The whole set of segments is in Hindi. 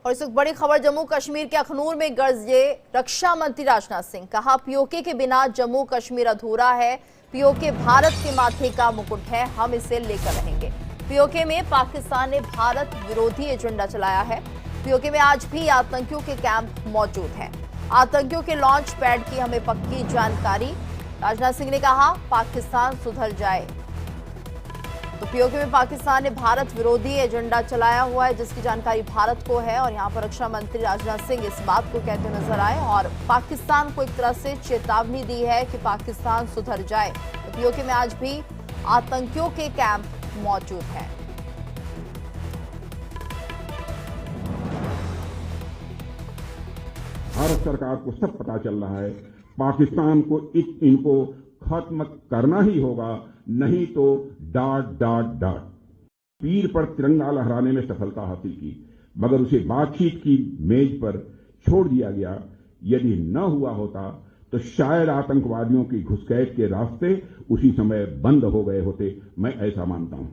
और इस वक्त बड़ी खबर जम्मू कश्मीर के अखनूर में गरजे रक्षा मंत्री राजनाथ सिंह। कहा पीओके के बिना जम्मू कश्मीर अधूरा है। पीओके भारत के माथे का मुकुट है, हम इसे लेकर रहेंगे। पीओके में पाकिस्तान ने भारत विरोधी एजेंडा चलाया है। पीओके में आज भी आतंकियों के कैंप मौजूद हैं। आतंकियों के लॉन्च पैड की हमें पक्की जानकारी। राजनाथ सिंह ने कहा पाकिस्तान सुधर जाए। तो पीओके में पाकिस्तान ने भारत विरोधी एजेंडा चलाया हुआ है, जिसकी जानकारी भारत को है। और यहां पर रक्षा मंत्री राजनाथ सिंह इस बात को कहते नजर आए और पाकिस्तान को एक तरह से चेतावनी दी है कि पाकिस्तान सुधर जाए। तो पीओके में आज भी आतंकियों के कैंप मौजूद हैं। भारत सरकार को सब पता चल रहा है, पाकिस्तान को इनको खत्म करना ही होगा, नहीं तो डाट डाट डाट। पीर पर तिरंगा लहराने में सफलता हासिल की, मगर उसे बातचीत की मेज पर छोड़ दिया गया। यदि न हुआ होता तो शायद आतंकवादियों की घुसपैठ के रास्ते उसी समय बंद हो गए होते, मैं ऐसा मानता हूं।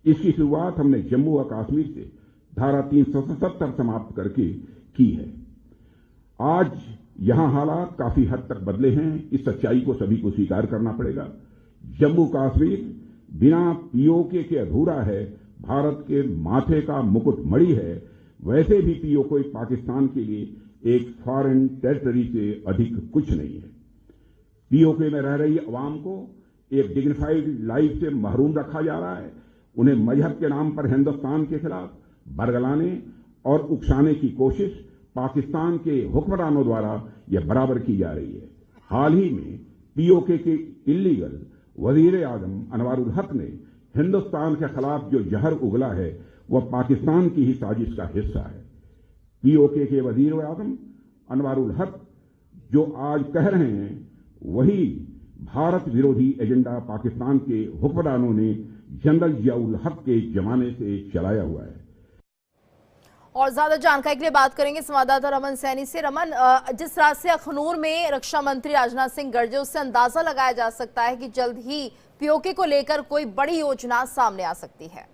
इसकी शुरुआत हमने जम्मू और कश्मीर से धारा 377 समाप्त करके की है। आज यहां हालात काफी हद तक बदले हैं, इस सच्चाई को सभी को स्वीकार करना पड़ेगा। जम्मू कश्मीर बिना पीओके के अधूरा है, भारत के माथे का मुकुट मणि है। वैसे भी पीओके पाकिस्तान के लिए एक फॉरेन टेरिटरी से अधिक कुछ नहीं है। पीओके में रह रही अवाम को एक डिग्निफाइड लाइफ से महरूम रखा जा रहा है। उन्हें मजहब के नाम पर हिंदुस्तान के खिलाफ बरगलाने और उकसाने की कोशिश पाकिस्तान के हुक्मरानों द्वारा यह बराबर की जा रही है। हाल ही में पीओके के इल्लीगल वजीर आजम अनवारुल हक ने हिंदुस्तान के खिलाफ जो जहर उगला है वह पाकिस्तान की ही साजिश का हिस्सा है। पीओके के वजीर आजम अनवारुल हक जो आज कह रहे हैं, वही भारत विरोधी एजेंडा पाकिस्तान के हुक्मरानों ने जनरल जियाउल हक के जमाने से चलाया हुआ है। और ज्यादा जानकारी के लिए बात करेंगे संवाददाता रमन सैनी से। रमन, जिस तरह से अखनूर में रक्षा मंत्री राजनाथ सिंह गरजे, उससे अंदाजा लगाया जा सकता है कि जल्द ही पीओके को लेकर कोई बड़ी योजना सामने आ सकती है।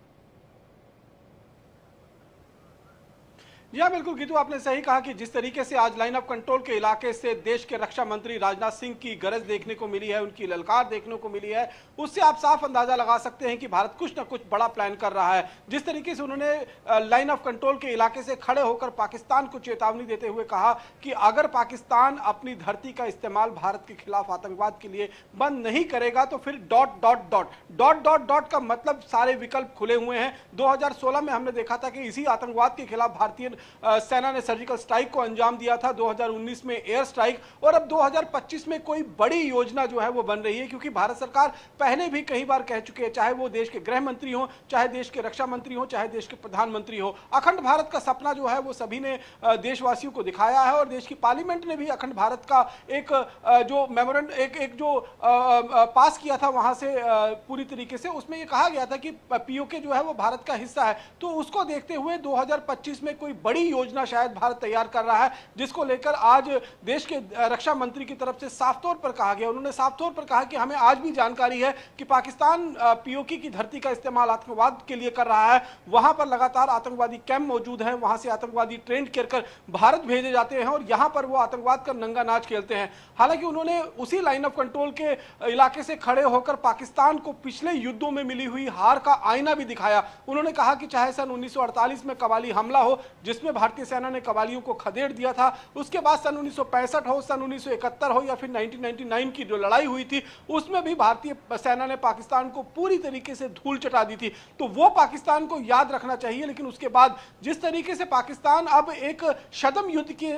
जी हाँ, बिल्कुल गीतू, आपने सही कहा कि जिस तरीके से आज लाइन ऑफ कंट्रोल के इलाके से देश के रक्षा मंत्री राजनाथ सिंह की गरज देखने को मिली है, उनकी ललकार देखने को मिली है, उससे आप साफ अंदाजा लगा सकते हैं कि भारत कुछ ना कुछ बड़ा प्लान कर रहा है। जिस तरीके से उन्होंने लाइन ऑफ कंट्रोल के इलाके से खड़े होकर पाकिस्तान को चेतावनी देते हुए कहा कि अगर पाकिस्तान अपनी धरती का इस्तेमाल भारत के खिलाफ आतंकवाद के लिए बंद नहीं करेगा तो फिर dot dot dot dot dot dot का मतलब सारे विकल्प खुले हुए हैं। 2016 में हमने देखा था कि इसी आतंकवाद के खिलाफ भारतीय सेना ने सर्जिकल स्ट्राइक को अंजाम दिया था, 2019 में एयर स्ट्राइक, और अब 2025 में कोई बड़ी योजना जो है वो बन रही है। क्योंकि भारत सरकार पहले भी कई बार कह चुके हैं, चाहे वो देश के गृह मंत्री हो, चाहे देश के रक्षा मंत्री हो, चाहे देश के प्रधानमंत्री हो, अखंड भारत का सपना जो है वो सभी ने देशवासियों को दिखाया है। और देश की पार्लियामेंट ने भी अखंड भारत का एक जो मेमोरेंडम एक जो पास किया था वहां से पूरी तरीके से, उसमें यह कहा गया था कि पीओके जो है वो भारत का हिस्सा है। तो उसको देखते हुए 2025 में कोई बड़ी योजना शायद भारत तैयार कर रहा है, जिसको लेकर आज देश के रक्षा मंत्री की तरफ से साफ तौर पर कहा गया। उन्होंने साफ तौर पर कहा कि हमें आज भी जानकारी है कि पाकिस्तान पीओके की धरती का इस्तेमाल आतंकवाद के लिए कर रहा है। वहां पर लगातार आतंकवादी कैंप मौजूद हैं, वहां से आतंकवादी ट्रेन कर भारत भेजे जाते हैं और यहां पर वो आतंकवाद का नंगा नाच खेलते हैं। हालांकि उन्होंने उसी लाइन ऑफ कंट्रोल के इलाके से खड़े होकर पाकिस्तान को पिछले युद्धों में मिली हुई हार का आईना भी दिखाया। उन्होंने कहा कि चाहे सन 1948 में कवाली हमला हो, जिसमें भारतीय सेना ने कवालियों को खदेड़ दिया था, उसके बाद सन 1965 हो, सन 1971 हो या फिर 1999 की जो लड़ाई हुई थी, उसमें भी भारतीय सेना ने पाकिस्तान को पूरी तरीके से धूल चटा दी थी। तो वो पाकिस्तान को याद रखना चाहिए। लेकिन उसके बाद जिस तरीके से पाकिस्तान अब एक शदम युद्ध के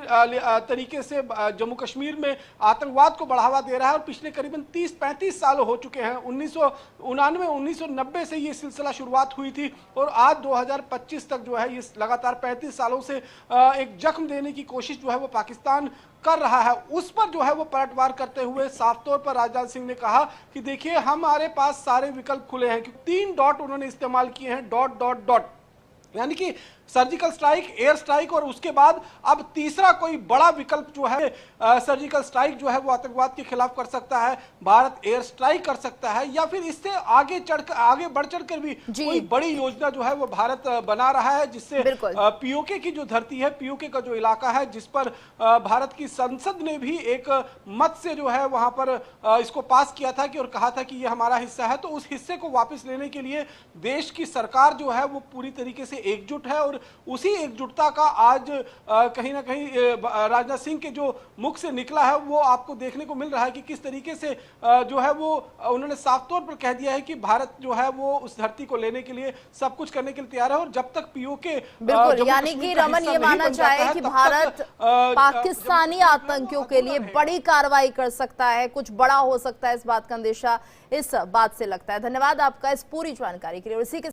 तरीके से जम्मू कश्मीर में आतंकवाद को बढ़ावा दे रहा है, और पिछले करीबन 30-35 साल हो चुके हैं, 1999 1990 से ये सिलसिला शुरुआत हुई थी और आज 2025 तक जो है ये लगातार 35 सालों से एक जख्म देने की कोशिश जो है वो पाकिस्तान कर रहा है। उस पर जो है वो पलटवार करते हुए साफ तौर पर राजनाथ सिंह ने कहा कि देखिए हमारे पास सारे विकल्प खुले हैं। क्योंकि 3 डॉट उन्होंने इस्तेमाल किए हैं, डॉट डॉट डॉट, यानी कि सर्जिकल स्ट्राइक, एयर स्ट्राइक और उसके बाद अब तीसरा कोई बड़ा विकल्प जो है सर्जिकल स्ट्राइक जो है वो आतंकवाद के खिलाफ कर सकता है, भारत एयर स्ट्राइक कर सकता है, या फिर इससे आगे बढ़ चढ़कर भी कोई बड़ी योजना जो है वो भारत बना रहा है, जिससे पीओके की जो धरती है, पीओके का जो इलाका है, जिस पर भारत की संसद ने भी एक मत से जो है वहां पर इसको पास किया था कि और कहा था कि ये हमारा हिस्सा है, तो उस हिस्से को वापस लेने के लिए देश की सरकार जो है वो पूरी तरीके से एकजुट है। और उसी एकजुटता का आज कहीं ना कहीं राजनाथ सिंह के जो मुख से निकला है वो आपको देखने को मिल रहा है कि किस तरीके से जो है वो उन्होंने साफ तौर पर कह दिया है कि भारत जो है वो उस धरती को लेने के लिए सब कुछ करने के लिए तैयार है। और जब तक पीओके बिल्कुल, यानी कि रमन ये मानना चाहे कि भारत पाकिस्तानी आतंकियों के लिए बड़ी कार्रवाई कर सकता है, कुछ बड़ा हो सकता है, इस बात का अंदेशा इस बात से लगता है। धन्यवाद आपका इस पूरी जानकारी के लिए। और इसी के